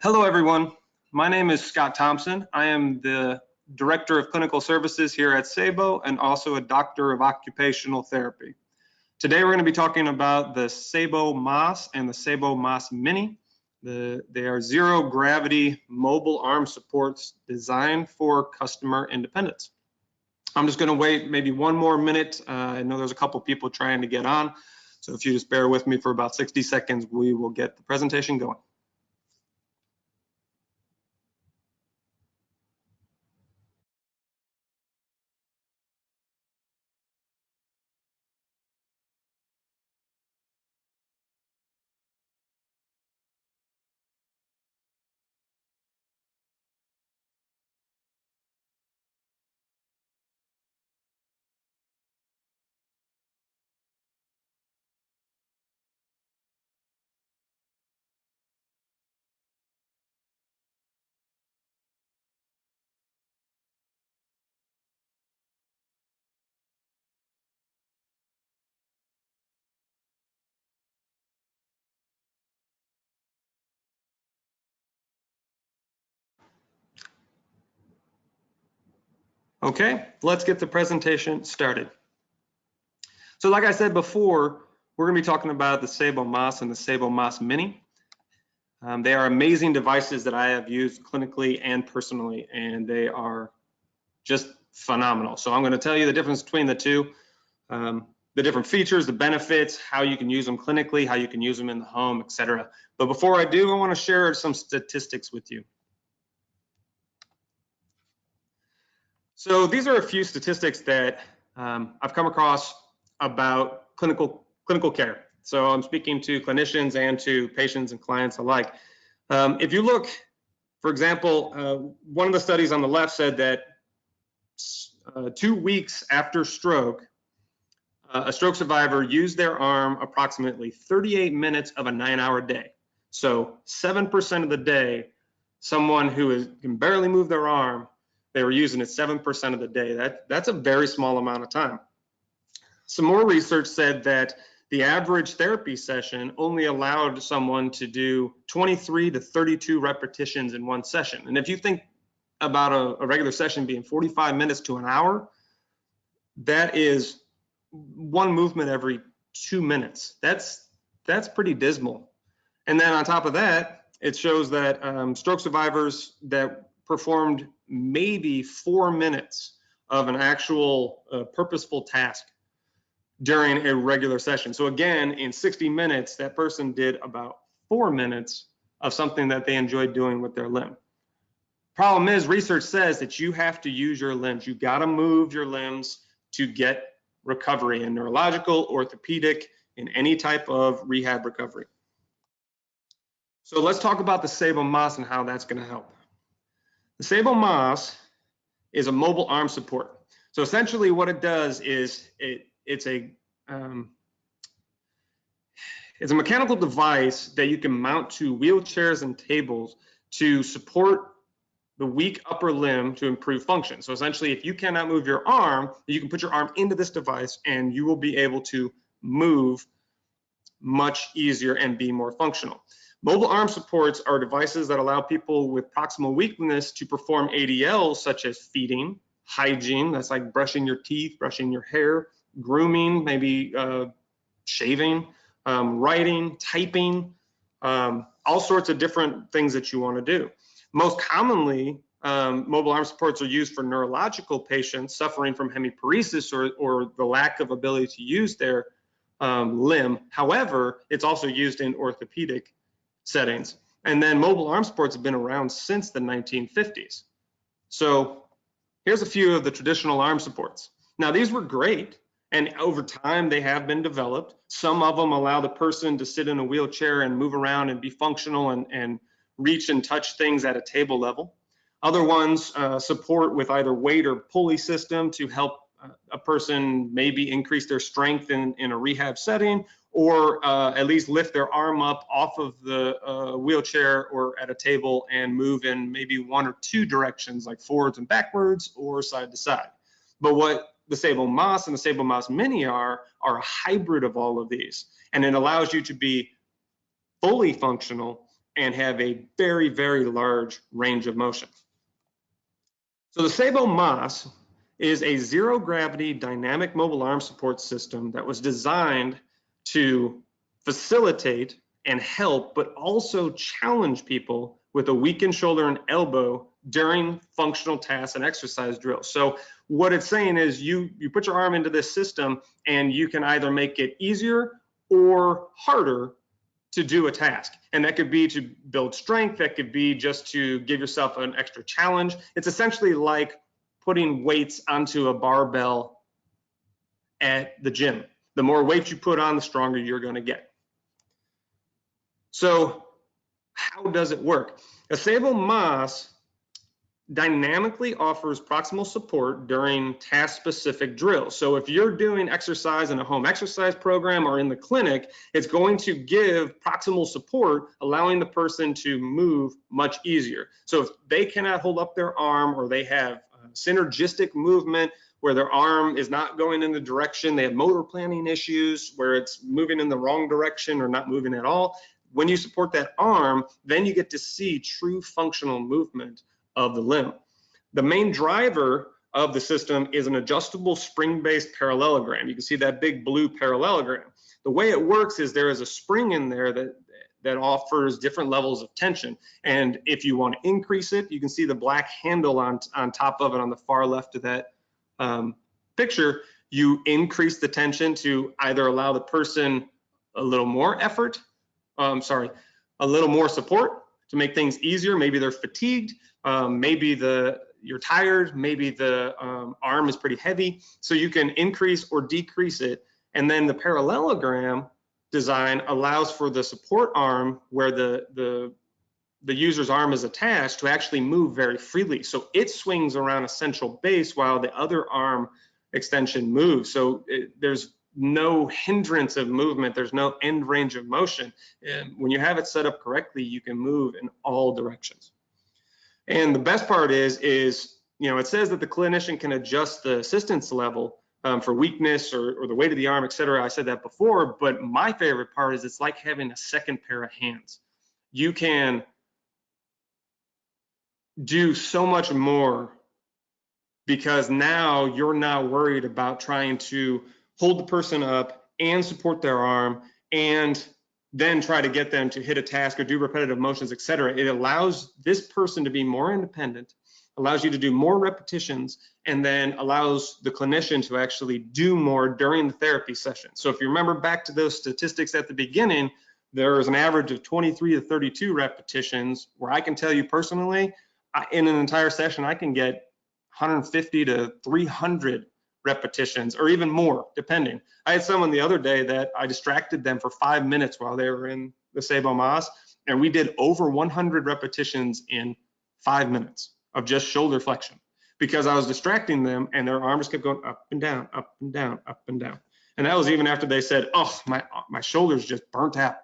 Hello, everyone. My name is Scott Thompson. I am the Director of Clinical Services here at Saebo and also a Doctor of Occupational Therapy. Today, we're going to be talking about the SaeboMAS and the SaeboMAS Mini. They are zero gravity mobile arm supports designed for customer independence. I'm just going to wait maybe one more minute. I know there's a couple people trying to get on. So if you just bear with me for about 60 seconds, we will get the presentation going. Okay, let's get the presentation started. So like I said before, we're going to be talking about the SaeboMAS and the SaeboMAS Mini. They are amazing devices that I have used clinically and personally, and they are just phenomenal. So I'm going to tell you the difference between the two, the different features, the benefits, how you can use them clinically, how you can use them in the home, etc. But before I do, I want to share some statistics with you. So these are a few statistics that I've come across about clinical care. So I'm speaking to clinicians and to patients and clients alike. If you look, for example, one of the studies on the left said that 2 weeks after stroke, a stroke survivor used their arm approximately 38 minutes of a 9-hour day. So 7% of the day, someone who can barely move their arm, they were using it 7% of the day. That's a very small amount of time. Some more research said that the average therapy session only allowed someone to do 23 to 32 repetitions in one session. And if you think about a regular session being 45 minutes to an hour, that is one movement every 2 minutes. That's pretty dismal. And then on top of that, it shows that stroke survivors that performed maybe 4 minutes of an actual purposeful task during a regular session. So again, in 60 minutes, that person did about 4 minutes of something that they enjoyed doing with their limb. Problem is, research says that you have to use your limbs. You got to move your limbs to get recovery in neurological, orthopedic, in any type of rehab recovery. So let's talk about the SaeboMAS and how that's going to help. The SaeboMAS is a mobile arm support. So essentially what it does is it's a mechanical device that you can mount to wheelchairs and tables to support the weak upper limb to improve function. So essentially, if you cannot move your arm, you can put your arm into this device and you will be able to move much easier and be more functional. Mobile arm supports are devices that allow people with proximal weakness to perform ADLs such as feeding, hygiene, that's like brushing your teeth, brushing your hair, grooming, maybe shaving, writing, typing, all sorts of different things that you want to do. Most commonly, mobile arm supports are used for neurological patients suffering from hemiparesis or the lack of ability to use their limb. However, it's also used in orthopedic settings. And then mobile arm supports have been around since the 1950s. So here's a few of the traditional arm supports. Now, these were great, and over time they have been developed. Some of them allow the person to sit in a wheelchair and move around and be functional and reach and touch things at a table level. Other ones support with either weight or pulley system to help a person maybe increase their strength in a rehab setting, or at least lift their arm up off of the wheelchair or at a table and move in maybe 1 or 2 directions, like forwards and backwards or side to side. But what the SaeboMAS and the SaeboMAS Mini are a hybrid of all of these, and it allows you to be fully functional and have a very, very large range of motion. So the SaeboMAS is a zero gravity dynamic mobile arm support system that was designed to facilitate and help, but also challenge people with a weakened shoulder and elbow during functional tasks and exercise drills. So what it's saying is you put your arm into this system and you can either make it easier or harder to do a task. And that could be to build strength, that could be just to give yourself an extra challenge. It's essentially like putting weights onto a barbell at the gym. The more weight you put on, the stronger you're going to get. So how does it work? A SaeboMAS dynamically offers proximal support during task-specific drills. So if you're doing exercise in a home exercise program or in the clinic, it's going to give proximal support, allowing the person to move much easier. So if they cannot hold up their arm, or they have synergistic movement where their arm is not going in the direction, they have motor planning issues where it's moving in the wrong direction or not moving at all, when you support that arm, then you get to see true functional movement of the limb. The main driver of the system is an adjustable spring-based parallelogram. You can see that big blue parallelogram. The way it works is there is a spring in there that offers different levels of tension. And if you want to increase it, you can see the black handle on top of it on the far left of that picture. You increase the tension to either allow the person a little more effort, a little more support to make things easier. Maybe they're fatigued, maybe you're tired, maybe the arm is pretty heavy. So you can increase or decrease it. And then the parallelogram design allows for the support arm where the user's arm is attached to actually move very freely. So it swings around a central base while the other arm extension moves. So there's no hindrance of movement. There's no end range of motion. And when you have it set up correctly, you can move in all directions. And the best part is it says that the clinician can adjust the assistance level for weakness or the weight of the arm, et cetera. I said that before, but my favorite part is it's like having a second pair of hands. You can do so much more because now you're not worried about trying to hold the person up and support their arm and then try to get them to hit a task or do repetitive motions, et cetera. It allows this person to be more independent, allows you to do more repetitions, and then allows the clinician to actually do more during the therapy session. So if you remember back to those statistics at the beginning, there is an average of 23 to 32 repetitions, where I can tell you personally, in an entire session, I can get 150 to 300 repetitions or even more, depending. I had someone the other day that I distracted them for 5 minutes while they were in the SaeboMAS, and we did over 100 repetitions in 5 minutes of just shoulder flexion because I was distracting them and their arms kept going up and down, up and down, up and down. And that was even after they said, oh, my shoulders just burnt out.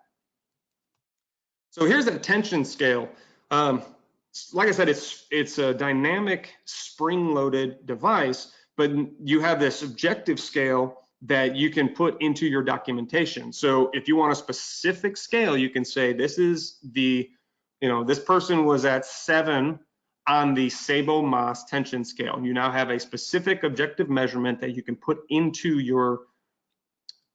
So here's that tension scale. Like I said, it's a dynamic spring-loaded device, but you have this objective scale that you can put into your documentation. So if you want a specific scale, you can say this is this person was at 7 on the SaeboMAS tension scale. You now have a specific objective measurement that you can put into your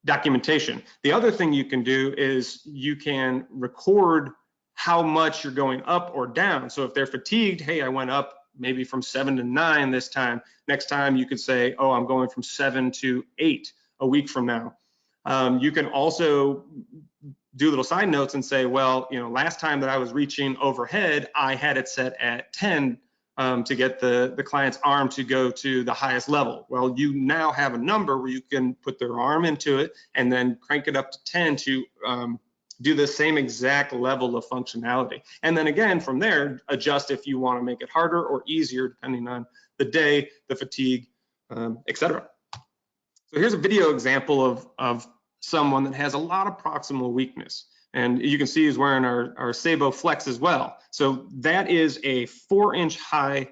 documentation. The other thing you can do is you can record how much you're going up or down. So if they're fatigued, hey, I went up maybe from 7 to 9 this time. Next time you could say, oh, I'm going from 7 to 8 a week from now. You can also do little side notes and say, well, last time that I was reaching overhead, I had it set at 10 to get the client's arm to go to the highest level. Well, you now have a number where you can put their arm into it and then crank it up to 10 to do the same exact level of functionality. And then again, from there, adjust if you want to make it harder or easier, depending on the day, the fatigue, et cetera. So here's a video example of someone that has a lot of proximal weakness. And you can see he's wearing our Saebo Flex as well. So that is a 4-inch high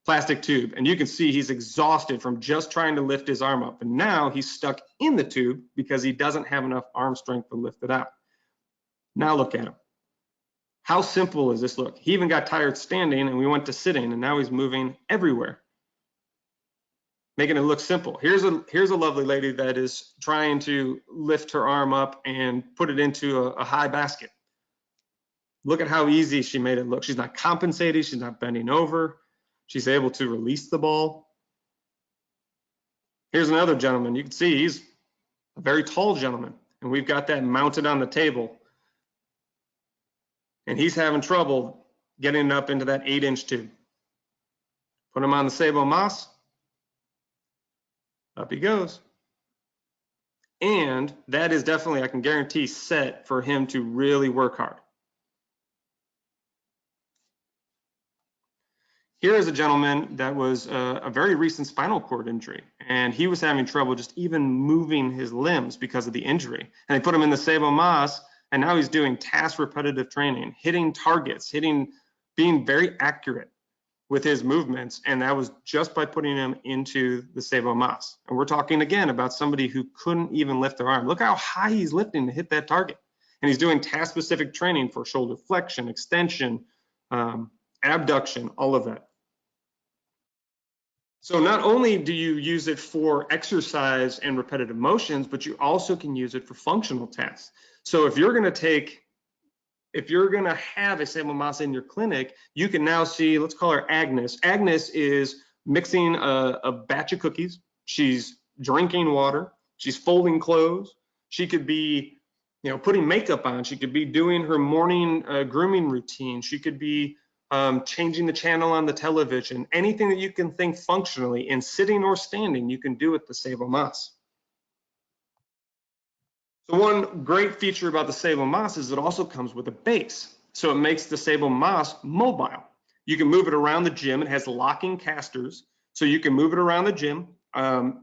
plastic tube. And you can see he's exhausted from just trying to lift his arm up. And now he's stuck in the tube because he doesn't have enough arm strength to lift it out. Now look at him. How simple is this look? He even got tired standing and we went to sitting, and now he's moving everywhere, making it look simple. Here's a lovely lady that is trying to lift her arm up and put it into a high basket. Look at how easy she made it look. She's not compensating, she's not bending over. She's able to release the ball. Here's another gentleman. You can see he's a very tall gentleman, and we've got that mounted on the table. And he's having trouble getting it up into that 8-inch tube. Put him on the SaeboMAS. Up he goes. And that is definitely, I can guarantee, set for him to really work hard. Here is a gentleman that was a very recent spinal cord injury, and he was having trouble just even moving his limbs because of the injury. And they put him in the SaeboMAS, and now he's doing task repetitive training, hitting targets, being very accurate with his movements, and that was just by putting him into the SaeboMAS. And we're talking again about somebody who couldn't even lift their arm. Look how high he's lifting to hit that target. And he's doing task-specific training for shoulder flexion, extension, abduction, all of that. So not only do you use it for exercise and repetitive motions, but you also can use it for functional tasks. So if you're going to have a SaeboMAS in your clinic, you can now see, let's call her Agnes. Agnes is mixing a batch of cookies. She's drinking water. She's folding clothes. She could be, putting makeup on. She could be doing her morning grooming routine. She could be changing the channel on the television. Anything that you can think functionally in sitting or standing, you can do with the SaeboMAS. So one great feature about the SaeboMAS is it also comes with a base. So it makes the SaeboMAS mobile. You can move it around the gym. It has locking casters, so you can move it around the gym.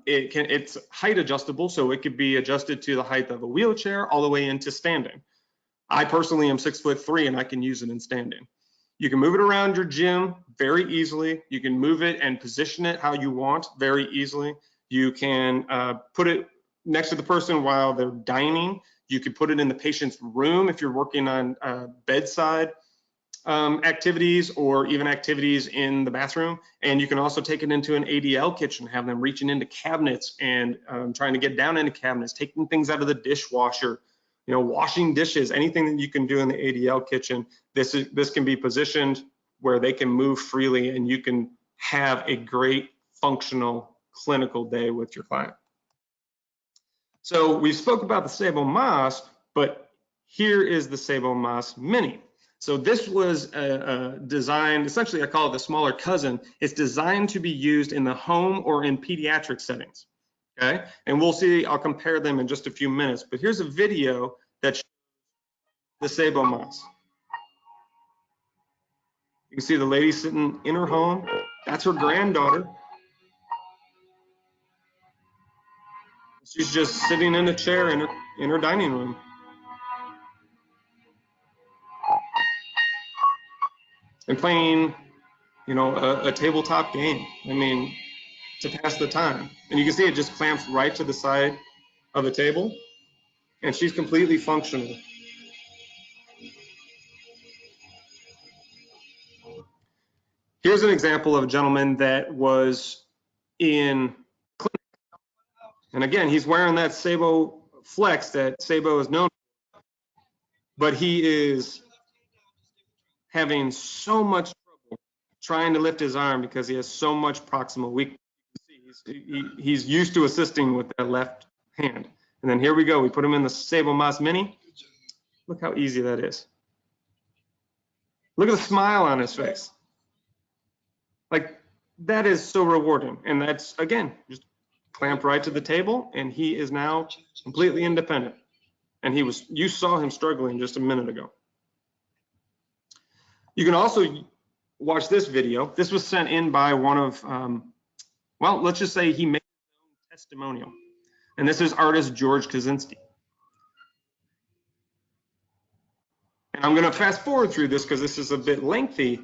It's height adjustable, so it could be adjusted to the height of a wheelchair all the way into standing. I personally am 6'3" and I can use it in standing. You can move it around your gym very easily. You can move it and position it how you want very easily. You can put it next to the person while they're dining. You could put it in the patient's room if you're working on bedside activities or even activities in the bathroom. And you can also take it into an ADL kitchen, have them reaching into cabinets and trying to get down into cabinets, taking things out of the dishwasher, washing dishes, anything that you can do in the ADL kitchen. This can be positioned where they can move freely and you can have a great functional clinical day with your client. So we spoke about the SaeboMAS, but here is the SaeboMAS Mini. So this was designed, essentially I call it the smaller cousin. It's designed to be used in the home or in pediatric settings, okay? And we'll see, I'll compare them in just a few minutes, but here's a video that shows the SaeboMAS. You can see the lady sitting in her home. That's her granddaughter. She's just sitting in a chair in her dining room. And playing, a tabletop game. I mean, to pass the time. And you can see it just clamps right to the side of the table, and she's completely functional. Here's an example of a gentleman that was in clinic. And again, he's wearing that Saebo Flex that Saebo is known for, but he is having so much trouble trying to lift his arm because he has so much proximal weakness. He's used to assisting with that left hand. And then here we go. We put him in the SaeboMAS Mini. Look how easy that is. Look at the smile on his face. Like, that is so rewarding. And that's, again, just clamped right to the table, and he is now completely independent. And you saw him struggling just a minute ago. You can also watch this video. This was sent in by one of, well, let's just say he made his own testimonial. And this is artist George Kaczynski. And I'm going to fast forward through this because this is a bit lengthy.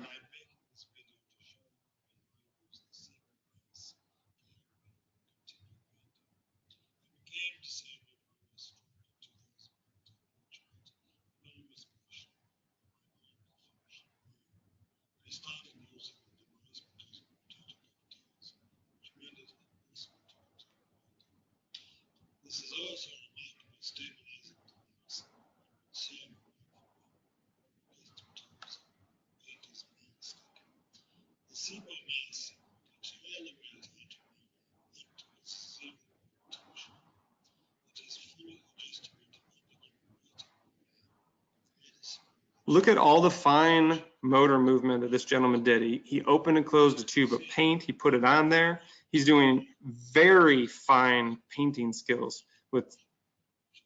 Look at all the fine motor movement that this gentleman did. He opened and closed a tube of paint. He put it on there. He's doing very fine painting skills with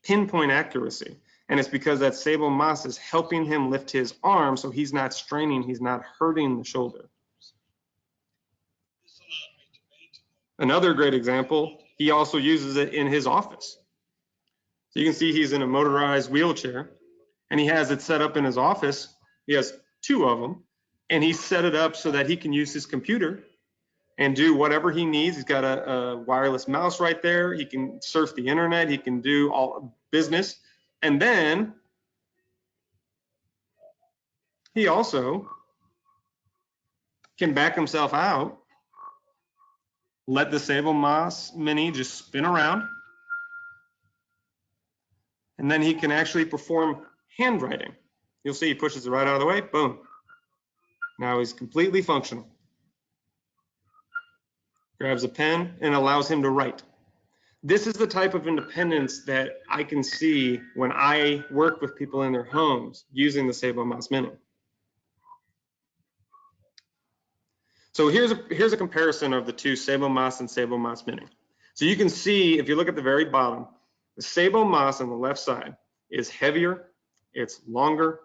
pinpoint accuracy. And it's because that SaeboMAS is helping him lift his arm so he's not straining, he's not hurting the shoulder. Another great example, he also uses it in his office. So you can see he's in a motorized wheelchair and he has it set up in his office. He has 2 of them and he set it up so that he can use his computer and do whatever he needs. He's got a wireless mouse right there. He can surf the internet. He can do all business. And then he also can back himself out, let the SaeboMAS Mini just spin around, and then he can actually perform handwriting. You'll see he pushes it right out of the way, boom. Now he's completely functional. Grabs a pen and allows him to write. This is the type of independence that I can see when I work with people in their homes using the SaeboMAS Mini. So here's a comparison of the 2, SaeboMAS and SaeboMAS Mini. So you can see, if you look at the very bottom, the SaeboMAS on the left side is heavier, it's longer,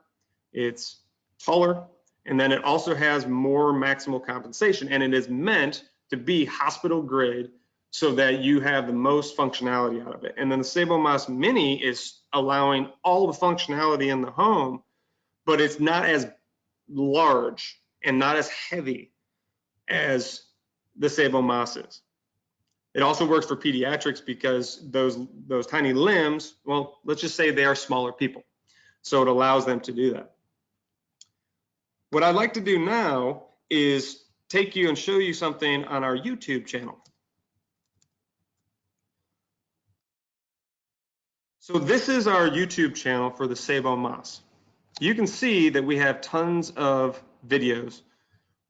it's taller, and then it also has more maximal compensation, and it is meant to be hospital grade so that you have the most functionality out of it. And then the SaeboMAS Mini is allowing all the functionality in the home, but it's not as large and not as heavy as the SaeboMAS is. It also works for pediatrics because those tiny limbs, well, let's just say they are smaller people. So it allows them to do that. What I'd like to do now is take you and show you something on our YouTube channel. So this is our YouTube channel for the SaeboMAS. You can see that we have tons of videos.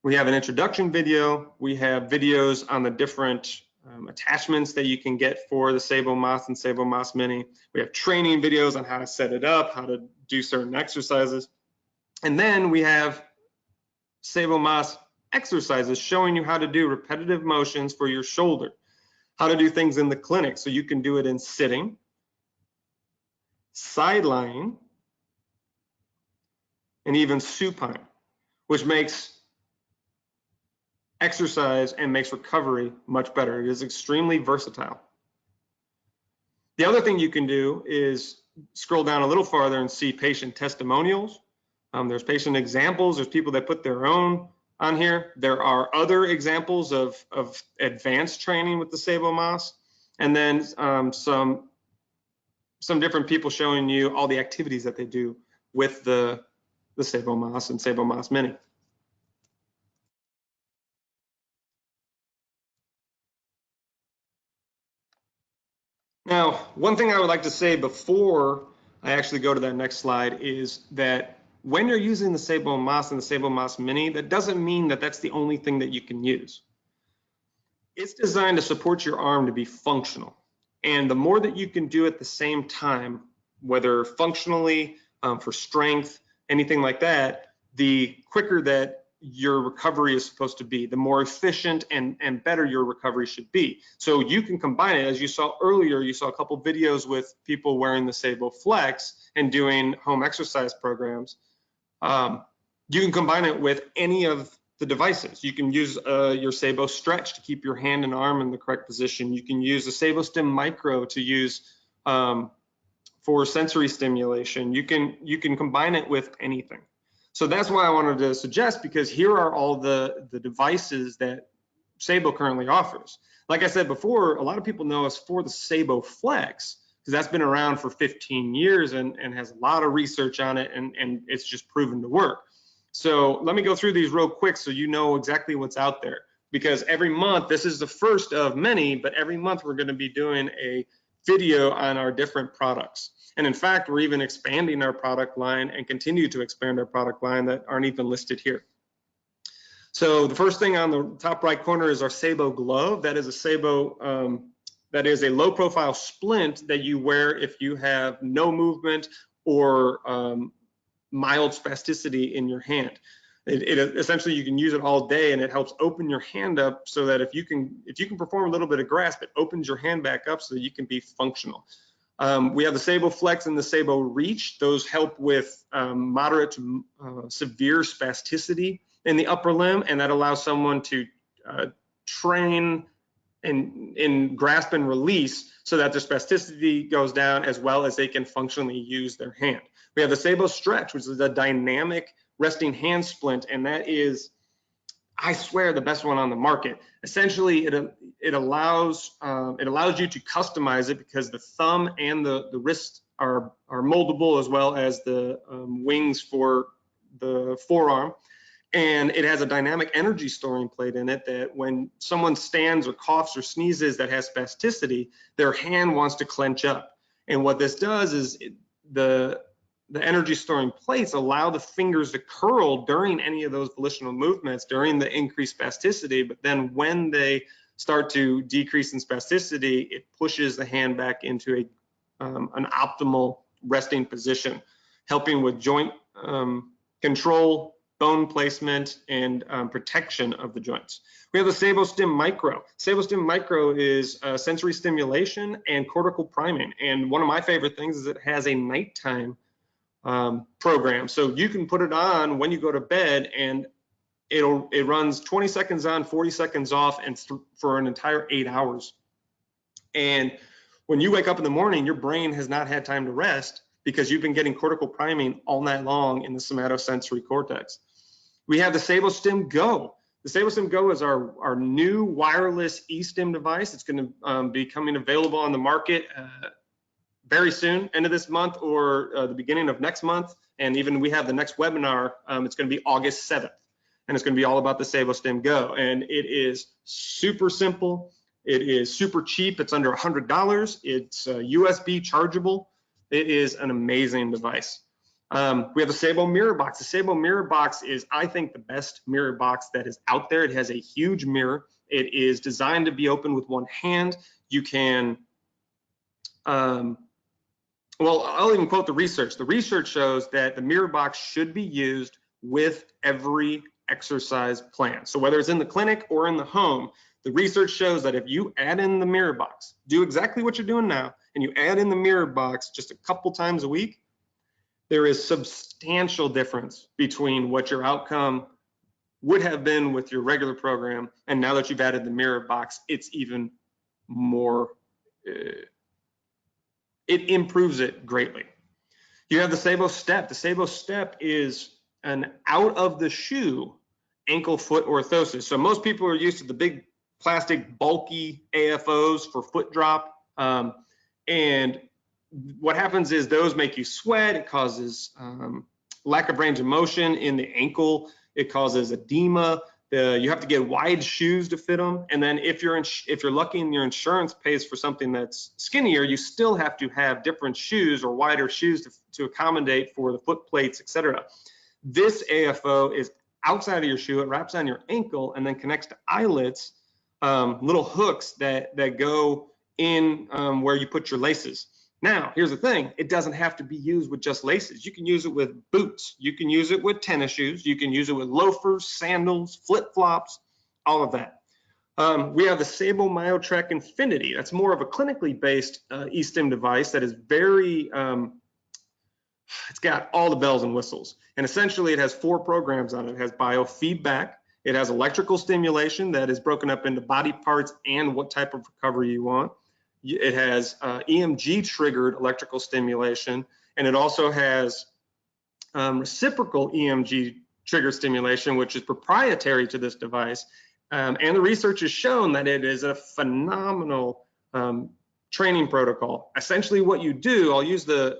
We have an introduction video. We have videos on the different attachments that you can get for the SaeboMAS and SaeboMAS Mini. We have training videos on how to set it up, how to do certain exercises. And then we have SaeboMAS exercises showing you how to do repetitive motions for your shoulder, how to do things in the clinic so you can do it in sitting, side lying, and even supine, which makes exercise and makes recovery much better. It is extremely versatile. The other thing you can do is scroll down a little farther and see patient testimonials. There's patient examples. There's people that put their own on here. There are other examples of advanced training with the SaeboMAS, and then some different people showing you all the activities that they do with the SaeboMAS and SaeboMAS Mini. Now, one thing I would like to say before I actually go to that next slide is that when you're using the SaeboMAS and the SaeboMAS Mini, that doesn't mean that that's the only thing that you can use. It's designed to support your arm to be functional. And the more that you can do at the same time, whether functionally, for strength, anything like that, the quicker that your recovery is supposed to be, the more efficient and better your recovery should be. So you can combine it. As you saw earlier, you saw a couple videos with people wearing the SaeboFlex and doing home exercise programs. You can combine it with any of the devices. You can use your SaeboStretch to keep your hand and arm in the correct position. You can use the SaeboStim Micro to use for sensory stimulation. You can combine it with anything. So that's why I wanted to suggest, because here are all the devices that Saebo currently offers. Like I said before, a lot of people know us for the SaeboFlex, because that's been around for 15 years and has a lot of research on it, and it's just proven to work. So let me go through these real quick so you know exactly what's out there. Because every month, this is the first of many, but every month we're going to be doing a video on our different products. And in fact, we're even expanding our product line and continue to expand our product line that aren't even listed here. So the first thing on the top right corner is our Saebo glove. That is a Saebo, that is a low profile splint that you wear if you have no movement or mild spasticity in your hand. It essentially, you can use it all day, and it helps open your hand up so that if you can perform a little bit of grasp, it opens your hand back up so that you can be functional. We have the SaeboFlex and the SaeboReach. Those help with moderate to severe spasticity in the upper limb, and that allows someone to train in grasp and release so that their spasticity goes down as well as they can functionally use their hand. We have the SaeboStretch, which is a dynamic resting hand splint, and that is, I swear, the best one on the market. Essentially, it allows you to customize it because the thumb and the wrist are moldable, as well as the wings for the forearm. And it has a dynamic energy storing plate in it that when someone stands or coughs or sneezes that has spasticity, their hand wants to clench up. And what this does is the energy storing plates allow the fingers to curl during any of those volitional movements during the increased spasticity, but then when they start to decrease in spasticity, it pushes the hand back into an optimal resting position, helping with joint control, bone placement, and protection of the joints. We have the SaeboStim Micro. SaeboStim Micro is sensory stimulation and cortical priming. And one of my favorite things is it has a nighttime program. So you can put it on when you go to bed, and it runs 20 seconds on, 40 seconds off, and for an entire 8 hours. And when you wake up in the morning, your brain has not had time to rest because you've been getting cortical priming all night long in the somatosensory cortex. We have the SaeboStim Go. The SaeboStim Go is our new wireless eStim device. It's going to be coming available on the market very soon, end of this month or the beginning of next month. And even we have the next webinar, it's going to be August 7th. And it's going to be all about the SaeboStim Go. And it is super simple. It is super cheap. It's under $100. It's USB chargeable. It is an amazing device. We have the Saebo Mirror Box. The Saebo Mirror Box is, I think, the best mirror box that is out there. It has a huge mirror. It is designed to be opened with one hand. You can, well, I'll even quote the research. The research shows that the mirror box should be used with every exercise plan. So whether it's in the clinic or in the home, the research shows that if you add in the mirror box, do exactly what you're doing now, and you add in the mirror box just a couple times a week, there is substantial difference between what your outcome would have been with your regular program, and now that you've added the mirror box, it's even more, it improves it greatly. You have the SaeboStep. The SaeboStep is an out of the shoe ankle foot orthosis. So most people are used to the big plastic bulky AFOs for foot drop, and what happens is those make you sweat. It causes lack of range of motion in the ankle. It causes edema. You have to get wide shoes to fit them. And then if you're lucky and your insurance pays for something that's skinnier, you still have to have different shoes or wider shoes to accommodate for the foot plates, etc. This AFO is outside of your shoe. It wraps on your ankle and then connects to eyelets, little hooks that go in where you put your laces. Now, here's the thing. It doesn't have to be used with just laces. You can use it with boots. You can use it with tennis shoes. You can use it with loafers, sandals, flip-flops, all of that. We have the SaeboMyoTrack Infinity. That's more of a clinically based eStim device that is very, it's got all the bells and whistles. And essentially, it has 4 programs on it. It has biofeedback. It has electrical stimulation that is broken up into body parts and what type of recovery you want. It has EMG triggered electrical stimulation, and it also has reciprocal EMG triggered stimulation, which is proprietary to this device. And the research has shown that it is a phenomenal training protocol. Essentially what you do, I'll use the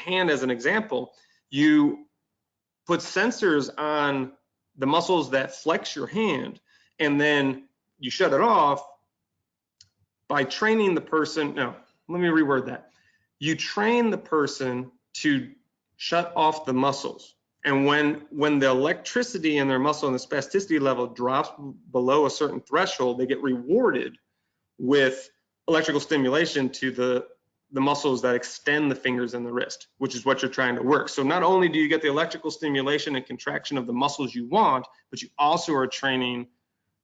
hand as an example, you put sensors on the muscles that flex your hand, and then you shut it off by training the person. No, let me reword that. You train the person to shut off the muscles. And when the electricity in their muscle and the spasticity level drops below a certain threshold, they get rewarded with electrical stimulation to the the muscles that extend the fingers and the wrist, which is what you're trying to work. So not only do you get the electrical stimulation and contraction of the muscles you want, but you also are training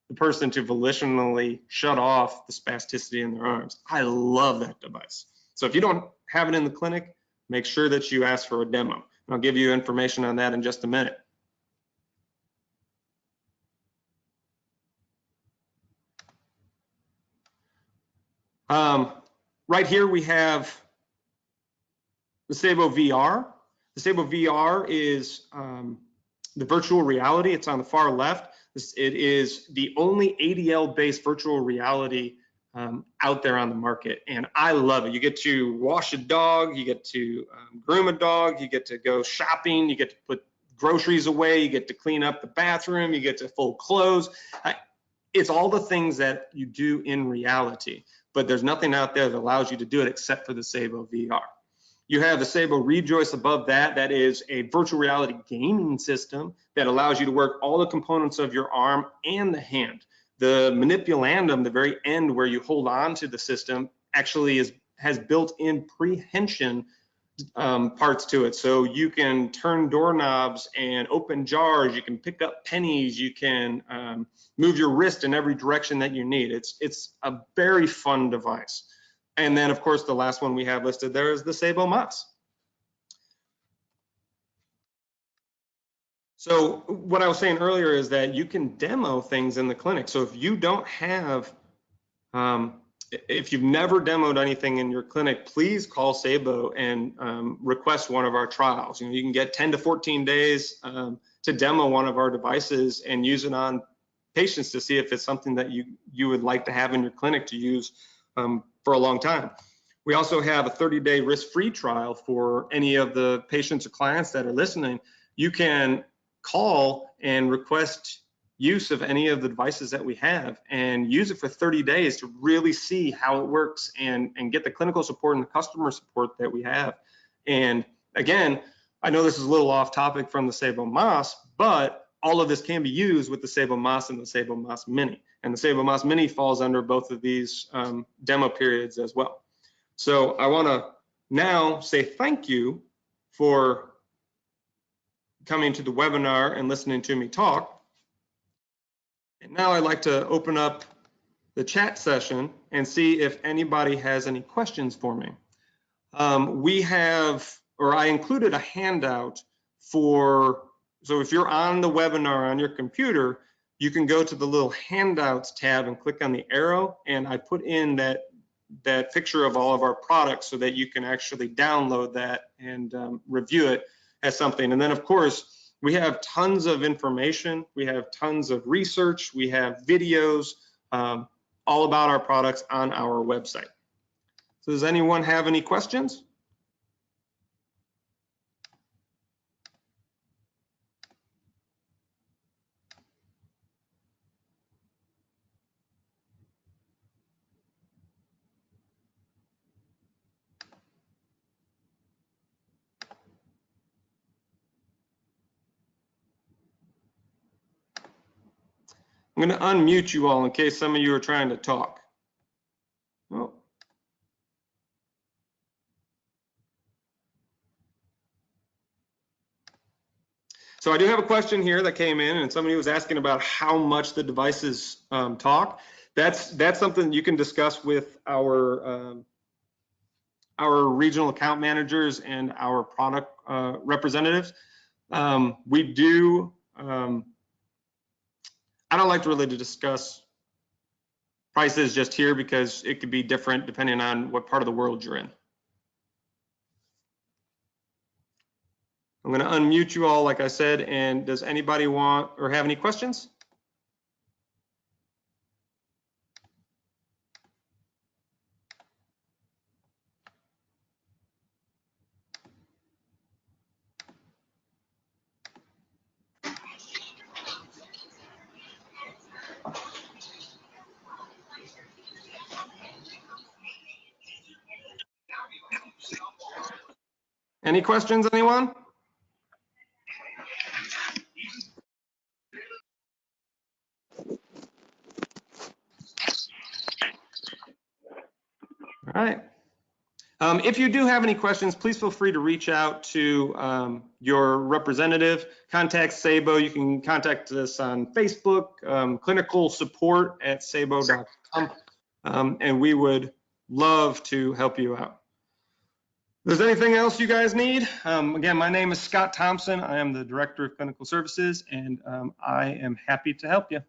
the person to volitionally shut off the spasticity in their arms. I love that device. So if you don't have it in the clinic, make sure that you ask for a demo. And I'll give you information on that in just a minute. Right here we have the Saebo VR. The Saebo VR is the virtual reality. It's on the far left. It is the only ADL-based virtual reality out there on the market, and I love it. You get to wash a dog, you get to groom a dog, you get to go shopping, you get to put groceries away, you get to clean up the bathroom, you get to fold clothes. It's all the things that you do in reality, but there's nothing out there that allows you to do it except for the Saebo VR. You have the Saebo Rejoice above that. That is a virtual reality gaming system that allows you to work all the components of your arm and the hand. The manipulandum, the very end where you hold on to the system, actually has built-in prehension parts to it. So you can turn doorknobs and open jars, you can pick up pennies, you can move your wrist in every direction that you need. It's a very fun device. And then, of course, the last one we have listed there is the SaeboMAS. So what I was saying earlier is that you can demo things in the clinic. So if you don't have, if you've never demoed anything in your clinic, please call Saebo and request one of our trials. You know, you can get 10 to 14 days to demo one of our devices and use it on patients to see if it's something that you would like to have in your clinic to use for a long time. We also have a 30-day risk-free trial for any of the patients or clients that are listening. You can call and request use of any of the devices that we have and use it for 30 days to really see how it works and get the clinical support and the customer support that we have. And again, I know this is a little off topic from the SaeboMAS, but all of this can be used with the SaeboMAS and the SaeboMAS Mini. And the SaeboMAS Mini falls under both of these demo periods as well. So I want to now say thank you for coming to the webinar and listening to me talk. And now I'd like to open up the chat session and see if anybody has any questions for me. I included a handout so if you're on the webinar on your computer, you can go to the little handouts tab and click on the arrow, and I put in that picture of all of our products so that you can actually download that and review it as something. And then of course, we have tons of information, we have tons of research, we have videos, all about our products on our website. So does anyone have any questions? I'm going to unmute you all in case some of you are trying to talk. Oh. So I do have a question here that came in, and somebody was asking about how much the devices talk. That's something you can discuss with our regional account managers and our product representatives. We do. I don't like to really discuss prices just here because it could be different depending on what part of the world you're in. I'm going to unmute you all, like I said, and does anybody want or have any questions? Any questions, anyone? All right. If you do have any questions, please feel free to reach out to your representative. Contact Saebo. You can contact us on Facebook, clinical support at saebo.com, and we would love to help you out. If there's anything else you guys need, again, my name is Scott Thompson. I am the Director of Clinical Services, and I am happy to help you.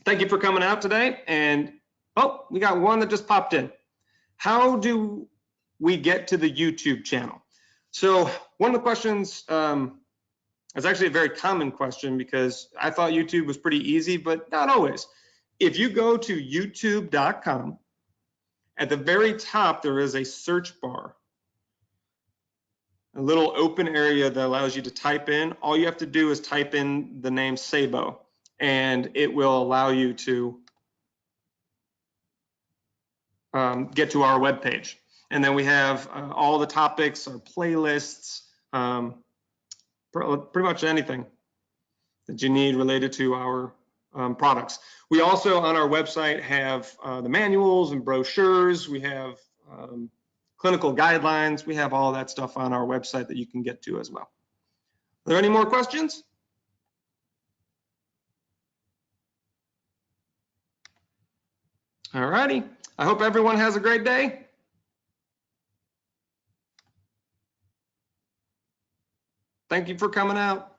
Thank you for coming out today. And, oh, we got one that just popped in. How do we get to the YouTube channel? So one of the questions is actually a very common question, because I thought YouTube was pretty easy, but not always. If you go to youtube.com, at the very top, there is a search bar, a little open area that allows you to type in. All you have to do is type in the name Saebo, and it will allow you to get to our webpage. And then we have all the topics, our playlists, pretty much anything that you need related to our products. We also on our website have the manuals and brochures. We have clinical guidelines. We have all that stuff on our website that you can get to as well. Are there any more questions? All righty. I hope everyone has a great day. Thank you for coming out.